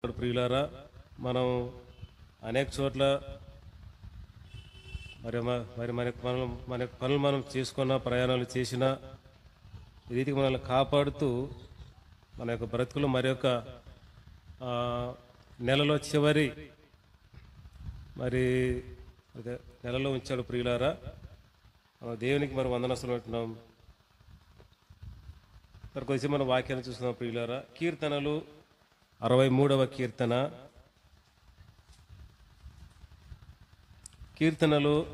ప్రియులారా, మనం అనేక చోట్ల మన పనులు మనం చేసుకున్న ప్రయాణాలు చేసిన ఈ రీతికి మనల్ని కాపాడుతూ మన యొక్క బ్రతుకులు ఆ, నెలలో చివరి అదే నెలలో ఉంచాడు. ప్రియులారా, దేవునికి మనం వందనస్తులు ఉంటున్నాం. కొద్దిసేపు మన వాక్యాన్ని చూస్తున్నాం. ప్రియులారా, కీర్తనలు 63వ కీర్తనలు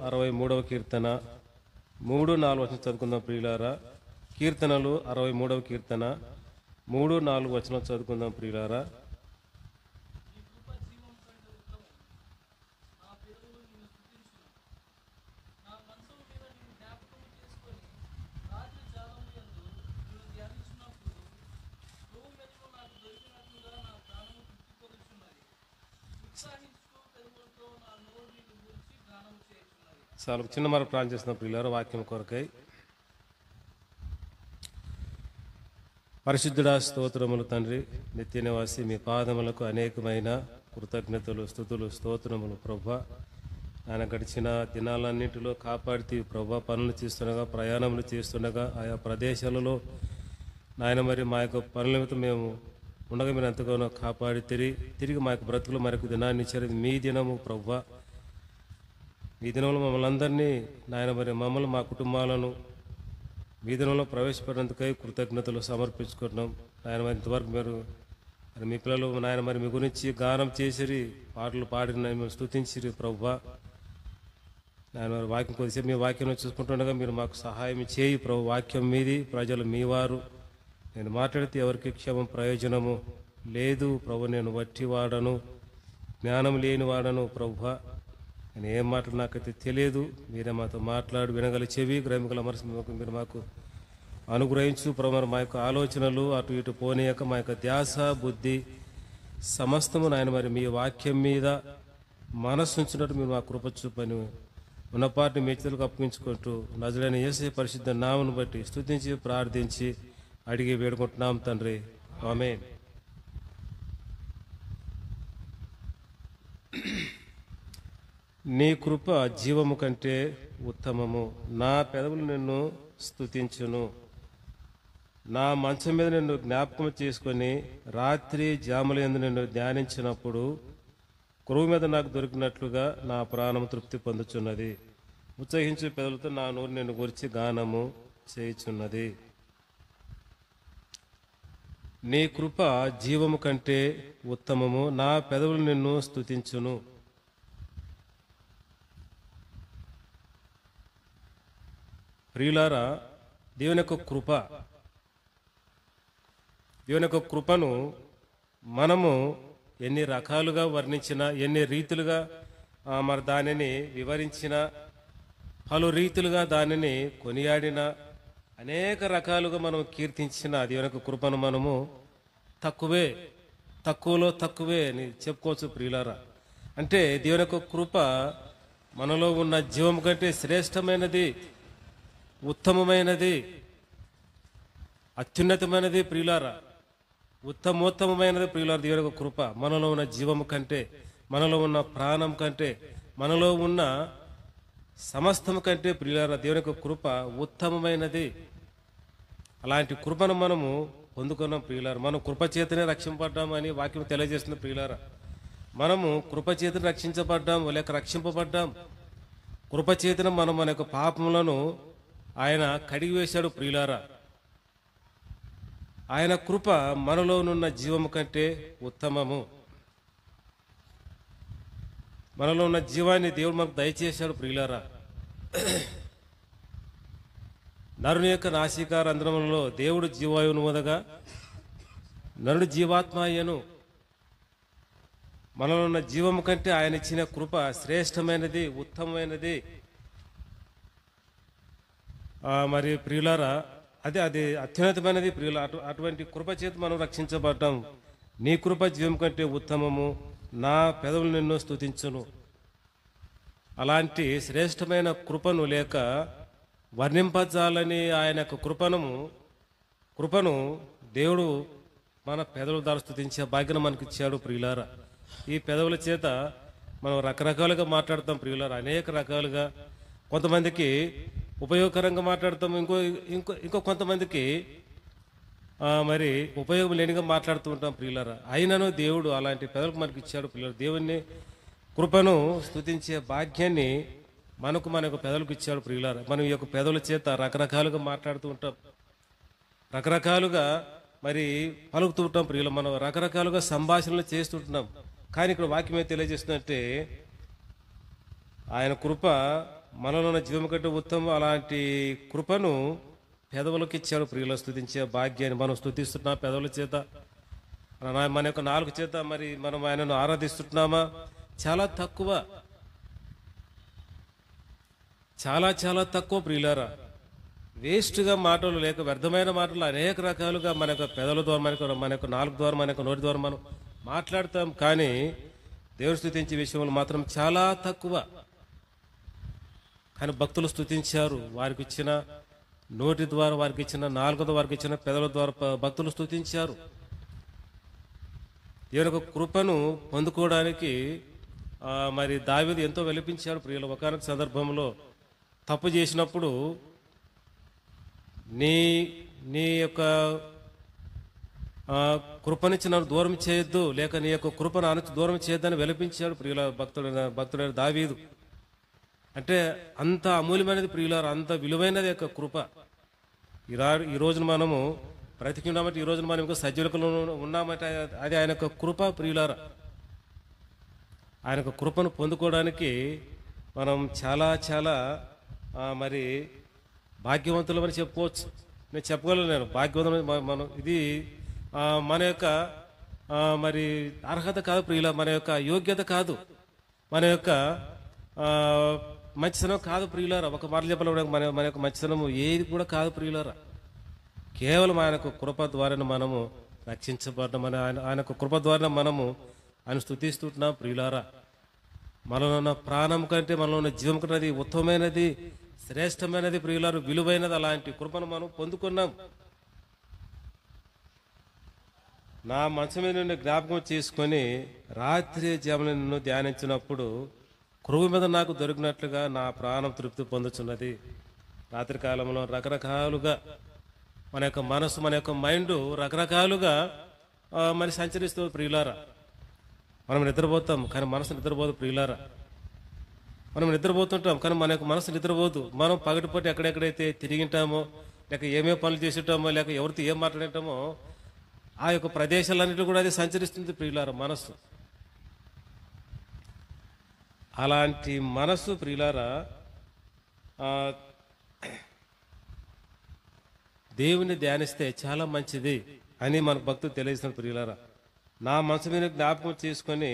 63వ కీర్తన 3-4 వచనం చదువుకుందాం. ప్రియులారా, కీర్తనలు 63వ కీర్తన 3-4 వచనం చదువుకుందాం. ప్రియులారా, చాలా చిన్న మరొక ప్రార్థన చేస్తున్నాం. ప్రియులారా, వాక్యం కొరకై. పరిశుద్ధుడా, స్తోత్రములు తండ్రి, నిత్య నివాసి, మీ పాదములకు అనేకమైన కృతజ్ఞతలు, స్తుతులు, స్తోత్రములు ప్రభువా. ఆయన గడిచిన దినాలన్నింటిలో కాపాడితే ప్రభువా, పనులు చేస్తుండగా, ప్రయాణములు చేస్తుండగా ఆయా ప్రదేశాలలో నాయన మా యొక్క పనుల నిమిత్తం మేము ఉండగా మీరు ఎంతగానో కాపాడి తిరిగి మా యొక్క బ్రతుకులు మరొక దినాన్ని ఇచ్చారు. మీ దినము ప్రభువా. ఈ దినంలో మమ్మల్ని అందరినీ నాయన మమ్మల్ని మా కుటుంబాలను మీ దినంలో ప్రవేశపెట్టినందుకై కృతజ్ఞతలు సమర్పించుకుంటున్నాం. నాయన ఇంతవరకు మీరు మీ పిల్లలు నాయన మీ గురించి గానం చేసిరి, పాటలు పాడిన మేము స్తుతించిరి ప్రభువా. నాయన వాక్యం కొద్దిసేపు మీ వాక్యం చూసుకుంటుండగా మీరు మాకు సహాయం చేయి ప్రభు. వాక్యం మీది, ప్రజలు మీ వారు. నేను మాట్లాడితే ఎవరికి క్షేమం ప్రయోజనము లేదు ప్రభు. నేను వట్టివాడను, జ్ఞానం లేనివాడను ప్రభువా. నేను ఏం మాటలు నాకైతే తెలియదు. మీరే మాతో మాట్లాడు, వినగల చెవి, గ్రహింగల మనసు మీరు మాకు అనుగ్రహించు ప్రభు. మా యొక్క ఆలోచనలు అటు ఇటు పోనీయక మా యొక్క ధ్యాస, బుద్ధి సమస్తము నాయన మీ వాక్యం మీద మనస్సు ఉంచినట్టు మీరు మా కృప చూపని ఉన్నపాటిని మీ చేతులకు అప్పగించుకుంటూ నజరైన యేసయ్య పరిశుద్ధ నామమును బట్టి స్తుతించి ప్రార్థించి అడిగి వేడుకుంటున్నాం తండ్రి, ఆమేన్. నీ కృప జీవము కంటే ఉత్తమము, నా పెదవులు నిన్ను స్తుతించును. నా మంచం మీద నిన్ను జ్ఞాపకం చేసుకొని రాత్రి జాములందు నిన్ను ధ్యానించినప్పుడు కురువు మీద నాకు దొరికినట్లుగా నా ప్రాణం తృప్తి పొందుచున్నది. ఉత్సహించే పెదవులతో నా నోరు నిన్ను గురించి గానము చేయుచున్నది. నీ కృప జీవము కంటే ఉత్తమము, నా పెదవులు నిన్ను స్తుతించును. ప్రియులారా, దేవుని యొక్క కృపను మనము ఎన్ని రకాలుగా వర్ణించినా, ఎన్ని రీతులుగా మరి దానిని వివరించిన, పలు రీతులుగా దానిని కొనియాడిన, అనేక రకాలుగా మనం కీర్తించిన దేవుని యొక్క కృపను మనము తక్కువలో తక్కువే అని చెప్పుకోవచ్చు. ప్రియులారా, అంటే దేవుని యొక్క కృప మనలో ఉన్న జీవం కంటే శ్రేష్టమైనది, ఉత్తమమైనది, అత్యున్నతమైనది. ప్రియులారా, ఉత్తమోత్తమైనది ప్రియులారా. దేవుని యొక్క కృప మనలో ఉన్న జీవము కంటే, మనలో ఉన్న ప్రాణం కంటే, మనలో ఉన్న సమస్తం కంటే ప్రియులారా దేవుని యొక్క కృప ఉత్తమమైనది. అలాంటి కృపను మనము పొందుకున్నాం ప్రియులారా. మనం కృపచేతనే రక్షింపబడ్డామని వాక్యం తెలియజేస్తుంది ప్రియులారా. మనము కృపచేతనే రక్షించబడ్డాం, లేక రక్షింపబడ్డాం. కృపచేతన మనం మన యొక్క పాపములను ఆయన కడిగివేశాడు ప్రియులారా. ఆయన కృప మనలోనున్న జీవము కంటే ఉత్తమము. మనలో ఉన్న జీవాన్ని దేవుడు మనకు దయచేశాడు ప్రియులారా. నరుని యొక్క నాసికారంధ్రములలో దేవుడు జీవాయువును ఊదగా నరుడు జీవాత్మ అయ్యను. మనలో ఉన్న జీవము కంటే ఆయన ఇచ్చిన కృప శ్రేష్టమైనది, ఉత్తమమైనది. మరి ప్రియులారా, అది అత్యున్నతమైనది ప్రియుల. అటువంటి కృప చేత మనం రక్షించబడ్డాం. నీ కృప జీవం కంటే ఉత్తమము, నా పెదవులు నిన్ను స్తుతించును. అలాంటి శ్రేష్టమైన కృపను లేక వర్ణింపజాలని ఆయన యొక్క కృపను దేవుడు మన పెదవుల ద్వారా స్తుతించే భాగ్యం మనకి ఇచ్చాడు ప్రియులారా. ఈ పెదవుల చేత మనం రకరకాలుగా మాట్లాడతాం ప్రియులారా, అనేక రకాలుగా. కొంతమందికి ఉపయోగకరంగా మాట్లాడతాం, ఇంకో ఇంకో ఇంకో కొంతమందికి మరి ఉపయోగం లేనిగా మాట్లాడుతూ ఉంటాం ప్రియులారా. అయినను దేవుడు అలాంటి పెదవులకు మనకి ఇచ్చాడు ప్రియులారా. దేవుణ్ణి కృపను స్తుతించే భాగ్యాన్ని మనకు పెదవులకు ఇచ్చాడు ప్రియులారా. మనం ఈ యొక్క పెదవుల చేత రకరకాలుగా మాట్లాడుతూ ఉంటాం, రకరకాలుగా మరి పలుకుతూ ఉంటాం ప్రియులు. మనం రకరకాలుగా సంభాషణలు చేస్తుంటున్నాం. కానీ ఇక్కడ వాక్యం ఏం తెలియజేస్తుందంటే, ఆయన కృప మనలో ఉన్న జీవం కంటే ఉత్తమం. అలాంటి కృపను పెదవులకు ఇచ్చాడు ప్రియులు. స్తుతించే భాగ్యాన్ని మనం స్తుతిస్తున్నాం పెదవుల చేత, మన యొక్క నాలుగు చేత మరి మనం ఆయనను ఆరాధిస్తున్నామా? చాలా తక్కువ, చాలా చాలా తక్కువ ప్రియులారా. వేస్ట్గా మాటలు లేక వ్యర్థమైన మాటలు అనేక రకాలుగా మన యొక్క పెదవుల ద్వారా, మన యొక్క నాలుగు ద్వారా, మన యొక్క నోటి ద్వారా మనం మాట్లాడతాం. కానీ దేవుడు స్తుతించే విషయంలో మాత్రం చాలా తక్కువ. కానీ భక్తులు స్తుతించారు. వారికి ఇచ్చిన నోటి ద్వారా, వారికి ఇచ్చిన నాలుగు, వారికి ఇచ్చిన పెదవుల ద్వారా భక్తులు స్తుతించారు. దేవుని యొక్క కృపను పొందుకోవడానికి మరి దావీదు ఎంతో వెలిపించాడు ప్రియులు. ఒకానొక సందర్భంలో తప్పు చేసినప్పుడు నీ యొక్క కృపనిచ్చి నన్ను దూరం చేయొద్దు, లేక నీ యొక్క కృపను అనుచి దూరం చేయొద్దని వెలిపించాడు ప్రియుల భక్తుడైన దావీదు. అంటే అంత అమూల్యమైనది ప్రియులారు, అంత విలువైనది యొక్క కృప. ఈ రోజున మనము బ్రతికి ఉన్నామంటే, ఈ రోజున మనం ఇంకా సజ్జులకు ఉన్నామంటే అది ఆయన యొక్క కృప ప్రియులారా. ఆయన యొక్క కృపను పొందుకోవడానికి మనం చాలా చాలా మరి భాగ్యవంతులమని చెప్పుకోవచ్చు. నేను చెప్పగలను, నేను భాగ్యవంతులు. మనం ఇది మన యొక్క మరి అర్హత కాదు ప్రియుల, మన యొక్క యోగ్యత కాదు, మన యొక్క మంచితనం కాదు ప్రియులారా. ఒక మాట చెప్పాలి, మన యొక్క మంచితనము ఏది కూడా కాదు ప్రియులారా. కేవలం ఆయన యొక్క కృప ద్వారా మనము రక్షించబడ్డం, ఆయన యొక్క కృప ద్వారా మనము ఆయన స్తుతిస్తున్నాం ప్రియులారా. మనలో ఉన్న ప్రాణం కంటే, మనలో ఉన్న జీవం కంటే అది ఉత్తమమైనది, శ్రేష్టమైనది ప్రియులారు, విలువైనది. అలాంటి కృపను మనం పొందుకున్నాం. నా మంచం మీద నుండి జ్ఞాపకం చేసుకొని రాత్రి జామున నిన్ను ధ్యానించినప్పుడు కృప మీద నాకు దొరికినట్లుగా నా ప్రాణం తృప్తి పొందుతున్నది. రాత్రి కాలంలో రకరకాలుగా మన యొక్క మనసు, మన యొక్క మైండ్ రకరకాలుగా మరి సంచరిస్తుంది ప్రియులారా. మనం నిద్రపోతాం కానీ మనసు నిద్రపోదు ప్రియులారా. మనం నిద్రపోతుంటాం కానీ మన యొక్క మనసు నిద్రపోదు. మనం పగటిపూట ఎక్కడెక్కడైతే తిరిగింటామో, లేక ఏమేమి పనులు చేసేటామో, లేక ఎవరితో ఏం మాట్లాడేటామో, ఆ యొక్క ప్రదేశాలన్నింటిలో కూడా అది సంచరిస్తుంది ప్రియులారా మనస్సు. అలాంటి మనస్సు ప్రియులారా దేవుని ధ్యానిస్తే చాలా మంచిది అని మన భక్తులు తెలియజేస్తున్నారు ప్రియులారా. నా మనసు మీద జ్ఞాపకం చేసుకొని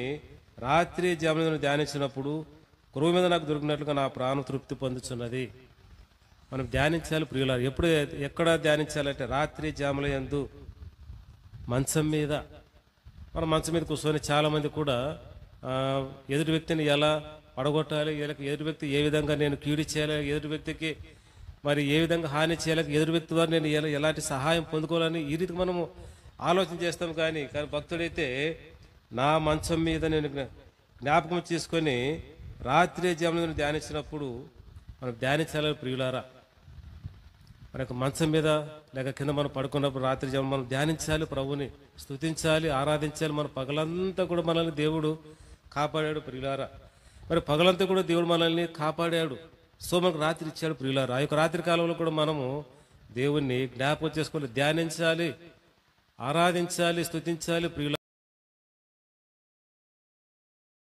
రాత్రి జామున ధ్యానించినప్పుడు కృప మీద నాకు దొరికినట్లుగా నా ప్రాణం తృప్తి పొందుతున్నది. మనం ధ్యానించాలి ప్రియులారా. ఎక్కడ ధ్యానించాలంటే రాత్రి జాముల యందు మంచం మీద. మన మంచం మీద కూర్చొని చాలామంది కూడా ఎదుటి వ్యక్తిని ఎలా పడగొట్టాలి, ఎదుటి వ్యక్తి ఏ విధంగా నేను కీడు చేయాలి, ఎదుటి వ్యక్తికి మరి ఏ విధంగా హాని చేయాలి, ఎదుటి వ్యక్తి ద్వారా నేను ఎలాంటి సహాయం పొందుకోవాలని ఈ రీతికి మనము ఆలోచన చేస్తాం. కానీ భక్తుడైతే నా మంచం మీద నేను జ్ఞాపకం చేసుకొని రాత్రి జామున ధ్యానించినప్పుడు మనం ధ్యానించాలని ప్రియులారా. మన యొక్క మంచం మీద లేక కింద మనం పడుకున్నప్పుడు రాత్రి జామున మనం ధ్యానించాలి, ప్రభుని స్తుతించాలి, ఆరాధించాలి. మన పగలంతా కూడా మనల్ని దేవుడు కాపాడాడు ప్రియులారా. మరి పగలంతా కూడా దేవుడు మనల్ని కాపాడాడు. సో మనకు రాత్రి ఇచ్చాడు ప్రియులారా. ఆ యొక్క రాత్రి కాలంలో కూడా మనము దేవుణ్ణి జ్ఞాపకం చేసుకొని ధ్యానించాలి, ఆరాధించాలి, స్తుతించాలి ప్రియులారా.